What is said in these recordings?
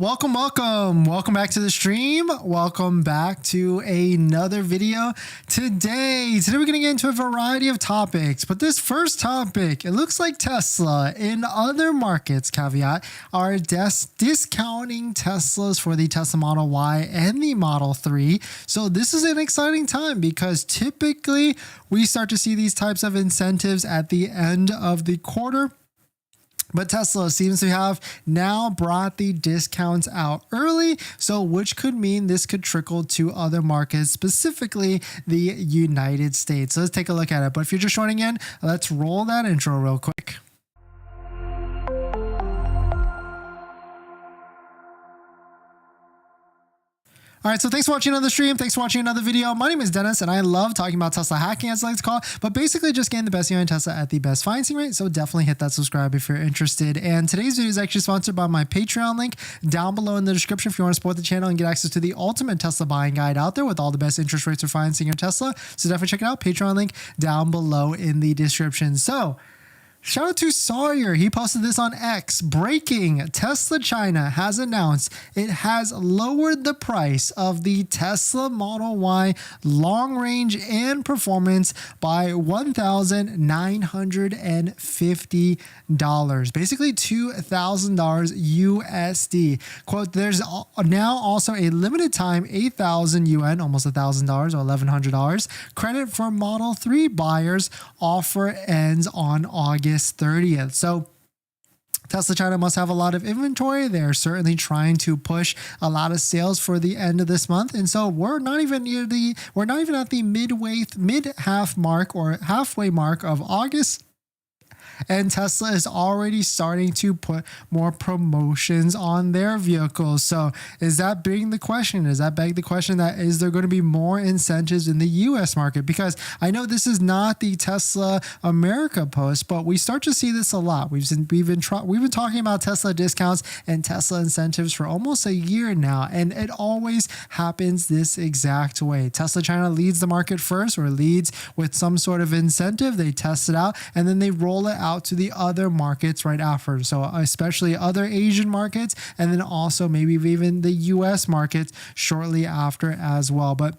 Welcome back to the stream. Welcome back to another video. Today we're going to get into a variety of topics, but this first topic, it looks like Tesla in other markets, caveat, are discounting Teslas for the Tesla Model Y and the Model 3. So this is an exciting time because typically we start to see these types of incentives at the end of the quarter. But Tesla seems to have now brought the discounts out early, so which could mean this could trickle to other markets, specifically the United States. So let's take a look at it. But if you're just joining in, let's roll that intro real quick. All right, so thanks for watching another stream. Thanks for watching another video. My name is Dennis, and I love talking about Tesla hacking, as I like to call it, but basically just getting the best deal on Tesla at the best financing rate. So definitely hit that subscribe if you're interested. And today's video is actually sponsored by my Patreon link down below in the description if you want to support the channel and get access to the ultimate Tesla buying guide out there with all the best interest rates for financing your Tesla. So definitely check it out. Patreon link down below in the description. So shout out to Sawyer. He posted this on X. Breaking. Tesla China has announced it has lowered the price of the Tesla Model Y long range and performance by $1,950. Basically $2,000 USD. Quote, there's now also a limited time 8,000 yuan, almost $1,000 or $1,100 credit for Model 3 buyers. Offer ends on August 30th. So Tesla China must have a lot of inventory. They're certainly trying to push a lot of sales for the end of this month. And so we're not even at the mid-half mark or halfway mark of August. And Tesla is already starting to put more promotions on their vehicles. So is that begging the question? Does that beg the question that is there going to be more incentives in the US market? Because I know this is not the Tesla America post, but we start to see this a lot. We've been talking about Tesla discounts and Tesla incentives for almost a year now, and it always happens this exact way. Tesla China leads the market first, or leads with some sort of incentive. They test it out and then they roll it out to the other markets right after. So especially other Asian markets, and then also maybe even the US markets shortly after as well. But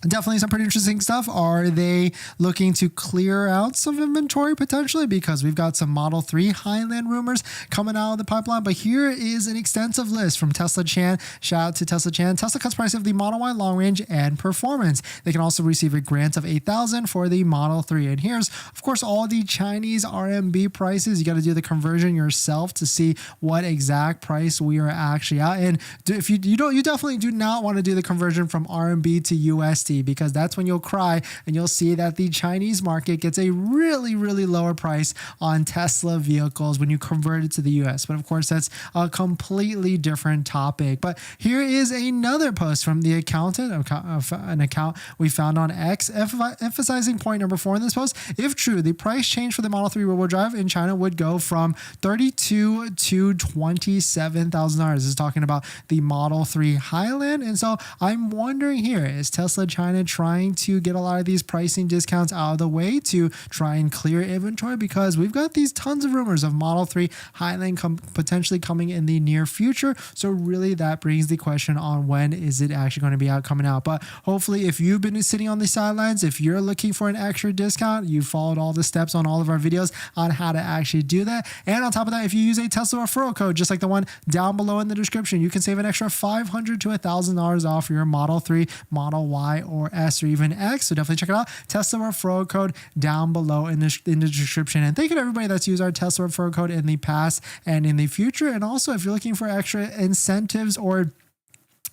definitely some pretty interesting stuff. Are they looking to clear out some inventory potentially? Because we've got some Model 3 Highland rumors coming out of the pipeline. But here is an extensive list from Tesla Chan. Shout out to Tesla Chan. Tesla cuts price of the Model Y long range and performance. They can also receive a grant of 8,000 for the Model 3. And here's, of course, all the Chinese RMB prices. You got to do the conversion yourself to see what exact price we are actually at. And if you definitely do not want to do the conversion from RMB to USD, because that's when you'll cry and you'll see that the Chinese market gets a really, really lower price on Tesla vehicles when you convert it to the US. But of course, that's a completely different topic. But here is another post from the accountant, an account we found on X, emphasizing point number 4 in this post. If true, the price change for the Model 3 rear-wheel drive in China would go from $32,000 to $27,000. This is talking about the Model 3 Highland. And so I'm wondering here, is Tesla China trying to get a lot of these pricing discounts out of the way to try and clear inventory? Because we've got these tons of rumors of Model 3 Highland potentially coming in the near future. So really that brings the question on when is it actually going to be coming out. But hopefully if you've been sitting on the sidelines, if you're looking for an extra discount, you followed all the steps on all of our videos on how to actually do that. And on top of that, if you use a Tesla referral code, just like the one down below in the description, you can save an extra $500 to $1,000 off your Model 3, Model Y, or S, or even X. So definitely check it out. Tesla referral code down below in the description. And thank you to everybody that's used our Tesla referral code in the past and in the future. And also, if you're looking for extra incentives or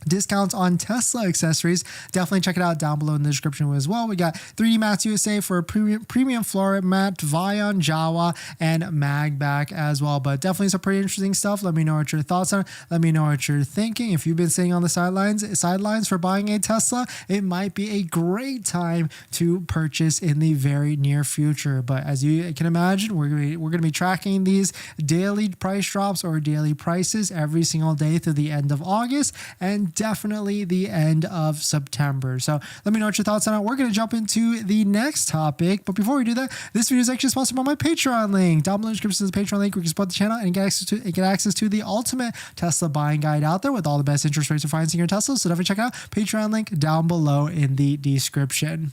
discounts on Tesla accessories, definitely check it out down below in the description as well. We got 3D Mats USA for premium floor mat, VION, Jawa, and MAGBAK as well. But definitely some pretty interesting stuff. Let me know what your thoughts are. Let me know what you're thinking. If you've been sitting on the sidelines for buying a Tesla, it might be a great time to purchase in the very near future. But as you can imagine, we're going to be tracking these daily price drops or daily prices every single day through the end of August. And definitely the end of September. So let me know what your thoughts on it. We're going to jump into the next topic. But before we do that, this video is actually sponsored by my Patreon link. Down below in the description is the Patreon link where you can support the channel and get access to the ultimate Tesla buying guide out there with all the best interest rates for financing your Tesla. So definitely check out Patreon link down below in the description.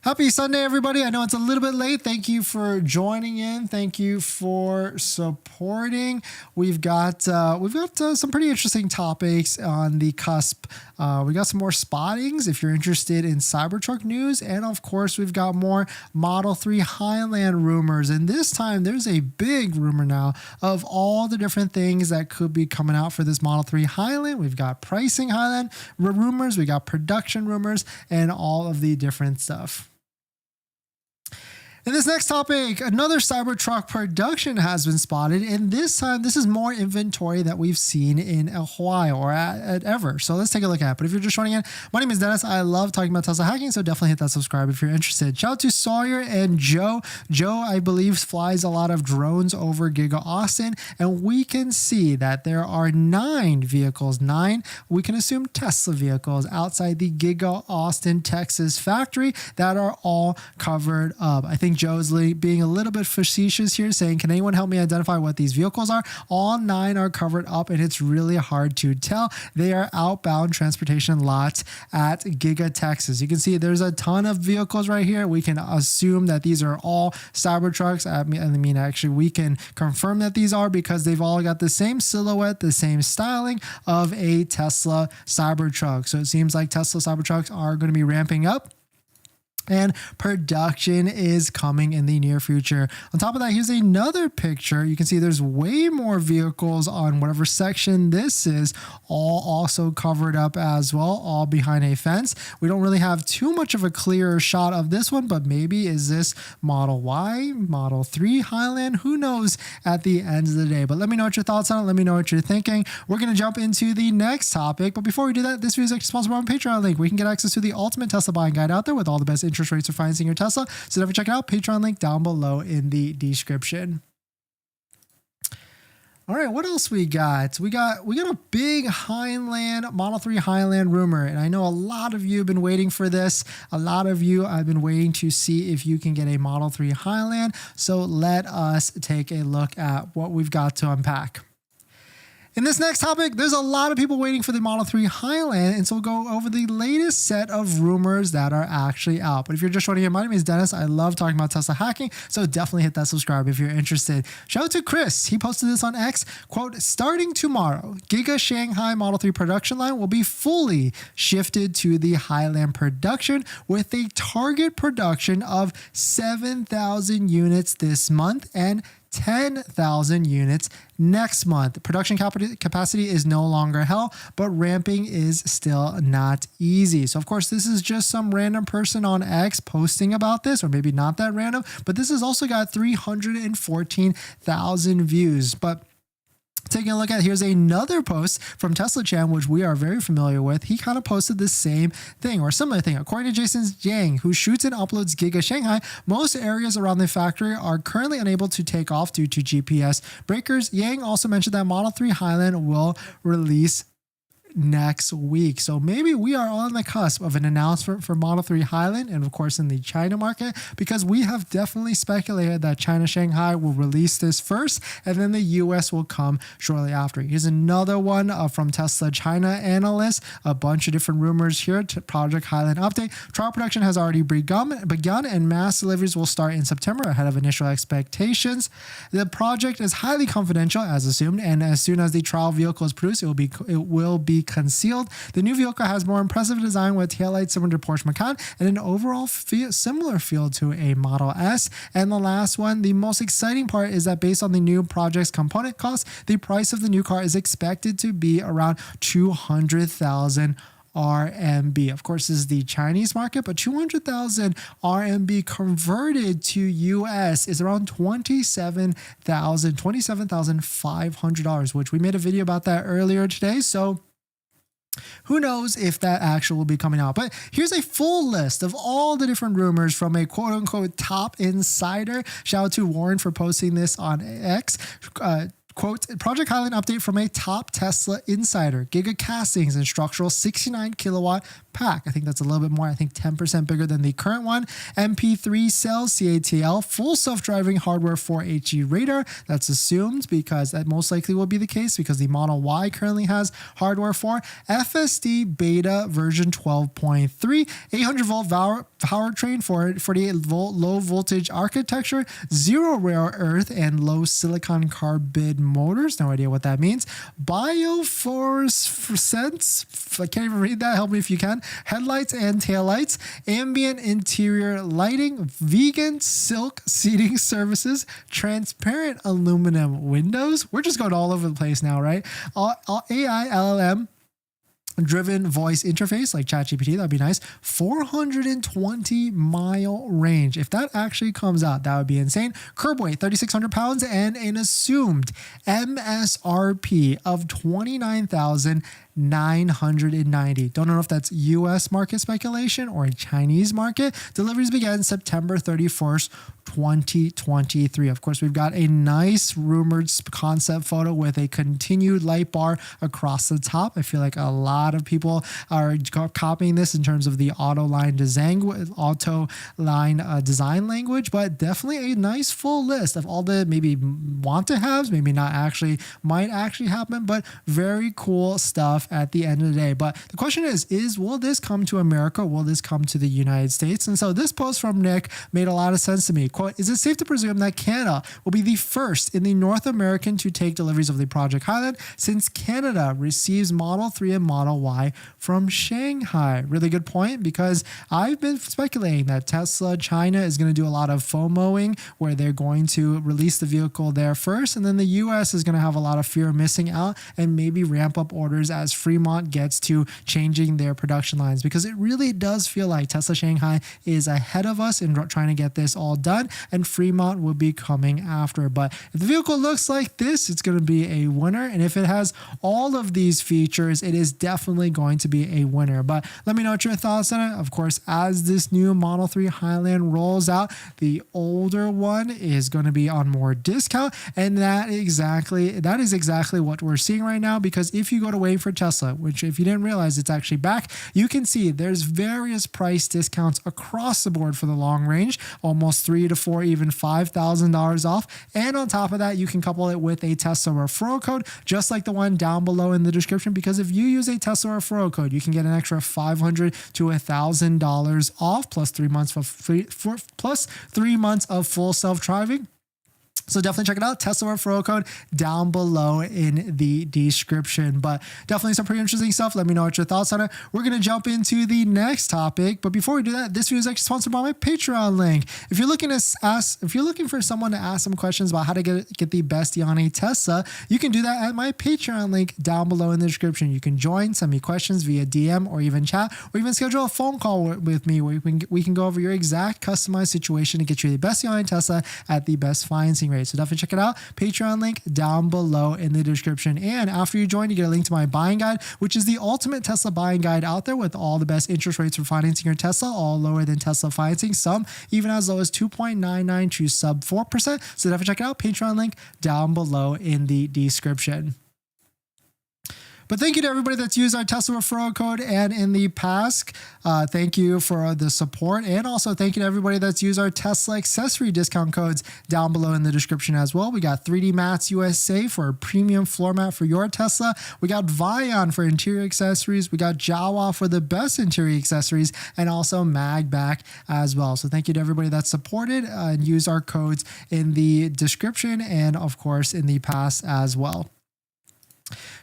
Happy Sunday, everybody. I know it's a little bit late. Thank you for joining in. Thank you for supporting. We've got some pretty interesting topics on the cusp. We got some more spottings if you're interested in Cybertruck news. And of course, we've got more Model 3 Highland rumors. And this time there's a big rumor now of all the different things that could be coming out for this Model 3 Highland. We've got pricing Highland rumors. We got production rumors and all of the different stuff. In this next topic, another Cybertruck production has been spotted, and this time this is more inventory that we've seen in a while or at ever. So let's take a look at it. But if you're just joining in, my name is Dennis. I love talking about Tesla hacking, so definitely hit that subscribe if you're interested. Shout out to Sawyer and Joe. Joe, I believe, flies a lot of drones over Giga Austin, and we can see that there are 9 vehicles, 9, we can assume Tesla vehicles outside the Giga Austin, Texas factory that are all covered up. I think Joe's being a little bit facetious here, saying, can anyone help me identify what these vehicles are? All 9 are covered up, and it's really hard to tell. They are outbound transportation lots at Giga Texas. You can see there's a ton of vehicles right here. We can assume that these are all Cybertrucks. I mean, actually, we can confirm that these are because they've all got the same silhouette, the same styling of a Tesla Cybertruck. So it seems like Tesla Cybertrucks are going to be ramping up, and production is coming in the near future. On top of that, here's another picture. You can see there's way more vehicles on whatever section this is, all also covered up as well, all behind a fence. We don't really have too much of a clearer shot of this one, but maybe is this Model Y, Model 3 Highland? Who knows at the end of the day? But let me know what your thoughts on it. Let me know what you're thinking. We're going to jump into the next topic. But before we do that, this video is actually sponsored by my Patreon link, where you can get access to the ultimate Tesla buying guide out there with all the best interest rates for financing your Tesla. So definitely check it out. Patreon link down below in the description. All right, what else we got? We got a big Highland, Model 3 Highland rumor, and I know a lot of you have been waiting for this. A lot of you have been waiting to see if you can get a Model 3 Highland. So let us take a look at what we've got to unpack. In this next topic, there's a lot of people waiting for the Model 3 Highland, and so we'll go over the latest set of rumors that are actually out. But if you're just joining in, my name is Dennis. I love talking about Tesla hacking, so definitely hit that subscribe if you're interested. Shout out to Chris. He posted this on X, quote, starting tomorrow, Giga Shanghai Model 3 production line will be fully shifted to the Highland production with a target production of 7,000 units this month and 10,000 units next month. Production capacity is no longer hell, but ramping is still not easy. So of course, this is just some random person on X posting about this, or maybe not that random, but this has also got 314,000 views. But taking a look at, here's another post from Tesla Chan, which we are very familiar with. He kind of posted the same thing or similar thing. According to Jason Yang, who shoots and uploads Giga Shanghai, most areas around the factory are currently unable to take off due to GPS breakers. Yang also mentioned that Model 3 Highland will release next week. So maybe we are on the cusp of an announcement for Model 3 Highland, and of course in the China market, because we have definitely speculated that China Shanghai will release this first, and then the US will come shortly after. Here's another one from Tesla China analyst. A bunch of different rumors here. Project Highland update. Trial production has already begun, and mass deliveries will start in September ahead of initial expectations. The project is highly confidential, as assumed, and as soon as the trial vehicle is produced, it will be concealed. The new vehicle has more impressive design with taillights similar to Porsche Macan and an overall similar feel to a Model S. And the last one, the most exciting part is that based on the new project's component costs, the price of the new car is expected to be around 200,000 RMB. Of course, this is the Chinese market, but 200,000 RMB converted to US is around $27,500, which we made a video about that earlier today. So who knows if that actually will be coming out. But here's a full list of all the different rumors from a quote-unquote top insider. Shout out to Warren for posting this on X. Quote, Project Highland update from a top Tesla insider. Giga castings and structural 69 kilowatt pack. I think that's a little bit more. I think 10% bigger than the current one. MP3 cells, CATL, full self-driving hardware 4HE radar. That's assumed because that most likely will be the case because the Model Y currently has hardware for FSD beta version 12.3, 800 volt powertrain for 48 volt low voltage architecture, zero rare earth and low silicon carbide motors. No idea what that means. Biofluorescence. I can't even read that. Help me if you can. Headlights and taillights. Ambient interior lighting. Vegan silk seating services. Transparent aluminum windows. We're just going all over the place now, right? AI LLM driven voice interface like ChatGPT, that'd be nice. 420-mile range. If that actually comes out, that would be insane. Curb weight, 3,600 pounds, and an assumed MSRP of $29,990. Don't know if that's US market speculation or a Chinese market. Deliveries began September 31st, 2023. Of course, we've got a nice rumored concept photo with a continued light bar across the top. I feel like a lot of people are copying this in terms of the auto line design language, but definitely a nice full list of all the maybe want to haves, maybe not actually, might actually happen, but very cool stuff at the end of the day. But the question is will this come to America? Will this come to the United States? And so this post from Nick made a lot of sense to me. Quote, is it safe to presume that Canada will be the first in the North American to take deliveries of the Project Highland since Canada receives Model 3 and Model Y from Shanghai? Really good point, because I've been speculating that Tesla China is going to do a lot of FOMOing where they're going to release the vehicle there first, and then the US is going to have a lot of fear of missing out and maybe ramp up orders as Fremont gets to changing their production lines, because it really does feel like Tesla Shanghai is ahead of us in trying to get this all done, and Fremont will be coming after. But if the vehicle looks like this, it's going to be a winner, and if it has all of these features, it is definitely going to be a winner. But let me know what your thoughts on it. Of course, as this new Model 3 Highland rolls out, the older one is going to be on more discount, and that is exactly what we're seeing right now, because if you go to wait for Tesla, which if you didn't realize it's actually back, you can see there's various price discounts across the board for the long range, almost $3,000 to $4,000, even $5,000 off. And on top of that, you can couple it with a Tesla referral code, just like the one down below in the description, because if you use a Tesla referral code, you can get an extra $500 to $1,000 off, plus 3 months plus 3 months of full self-driving. So definitely check it out. Tesla referral code down below in the description. But definitely some pretty interesting stuff. Let me know what your thoughts on it. We're going to jump into the next topic. But before we do that, this video is actually sponsored by my Patreon link. If you're looking for someone to ask some questions about how to get the best on a Tesla, you can do that at my Patreon link down below in the description. You can join, send me questions via DM or even chat, or even schedule a phone call with me where we can go over your exact customized situation to get you the best on a Tesla at the best financing rate. So definitely check it out. Patreon link down below in the description. And after you join, you get a link to my buying guide, which is the ultimate Tesla buying guide out there with all the best interest rates for financing your Tesla, all lower than Tesla financing, some even as low as 2.99 to sub 4%. So definitely check it out. Patreon link down below in the description. But thank you to everybody that's used our Tesla referral code and in the past. Thank you for the support. And also thank you to everybody that's used our Tesla accessory discount codes down below in the description as well. We got 3D Mats USA for a premium floor mat for your Tesla. We got RIVIAN for interior accessories. We got Jawa for the best interior accessories, and also MAGBAK as well. So thank you to everybody that's supported and used our codes in the description and of course in the past as well.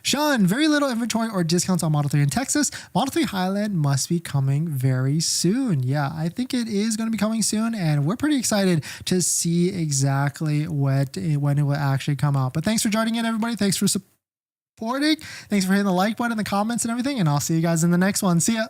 Sean, very little inventory or discounts on Model 3 in Texas. Model 3 Highland must be coming very soon. Yeah, I think it is going to be coming soon, and we're pretty excited to see exactly when it will actually come out. But thanks for joining in, everybody. Thanks for supporting. Thanks for hitting the like button, the comments, and everything, and I'll see you guys in the next one. See ya.